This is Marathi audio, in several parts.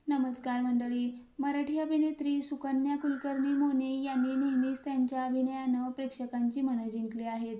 नमस्कार मंडळी. मराठी अभिनेत्री सुकन्या कुलकर्णी मोने यांनी नेहमीच त्यांच्या अभिनयानं प्रेक्षकांची मनं जिंकली आहेत.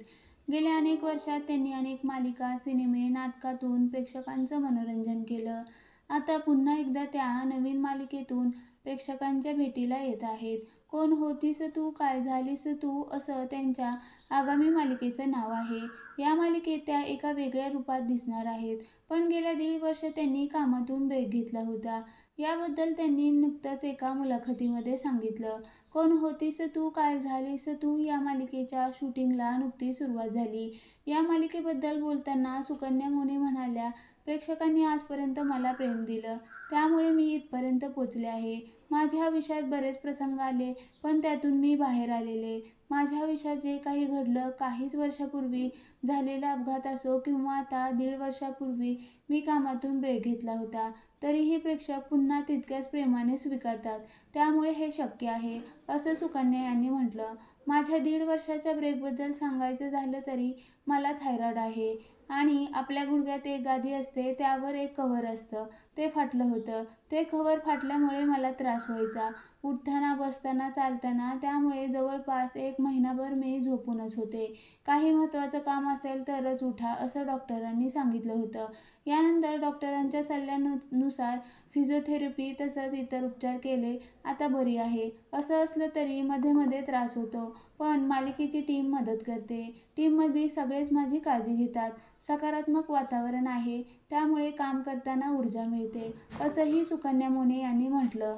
गेल्या अनेक वर्षात त्यांनी अनेक मालिका, सिनेमे, नाटकातून प्रेक्षकांचं मनोरंजन केलं. आता पुन्हा एकदा त्या नवीन मालिकेतून प्रेक्षकांच्या भेटीला येत आहेत. कोण होतीस तू, काय झालीस तू असं त्यांच्या आगामी मालिकेचं नाव आहे. या मालिकेत त्या एका वेगळ्या रूपात दिसणार आहेत. पण गेल्या 1.5 वर्ष त्यांनी कामातून ब्रेक घेतला होता. याबद्दल त्यांनी नुकतंच एका मुलाखतीमध्ये सांगितलं. कोण होतीस तू, काय झालीस तू या मालिकेच्या शूटिंगला नुकतीच सुरुवात झाली. या मालिकेबद्दल बोलताना सुकन्या मोने म्हणाल्या, प्रेक्षकांनी आजपर्यंत मला प्रेम दिलं, त्यामुळे मी इथपर्यंत पोचले आहे. माझ्या आयुष्यात बरेच प्रसंग आले, पण त्यातून मी बाहेर आलेले. माझ्या आयुष्यात जे काही घडलं, काहीच वर्षापूर्वी झालेला अपघात असो किंवा आता 1.5 वर्षापूर्वी मी कामातून ब्रेक घेतला होता, तरीही प्रेक्षक पुन्हा तितक्याच प्रेमाने स्वीकारतात. त्यामुळे हे शक्य आहे, असं सुकन्या यांनी म्हटलं. माझ्या 1.5 वर्षाच्या ब्रेकबद्दल सांगायचं झालं तरी मला थायरॉईड आहे आणि आपल्या गुडघ्यात एक गादी असते, त्यावर एक कव्हर असतं, ते फाटलं होतं. ते कव्हर फाटल्यामुळे मला त्रास व्हायचा. उठताना, बसताना, चालताना. त्यामुळे जवळपास 1 महिनाभर मी झोपूनच होते. काही महत्त्वाचं काम असेल तरच उठा, असं डॉक्टरांनी सांगितलं होतं. यानंतर डॉक्टरांच्या सल्ल्यानुसार फिजिओथेरपी तसंच इतर उपचार केले. आता बरी आहे. असं असलं तरी मध्ये मध्ये त्रास होतो. पण मालिकेची टीम मदत करते. टीममधली सगळेच माझी काळजी घेतात. सकारात्मक वातावरण आहे, त्यामुळे काम करताना ऊर्जा मिळते, असंही सुकन्या मोने यांनी म्हटलं.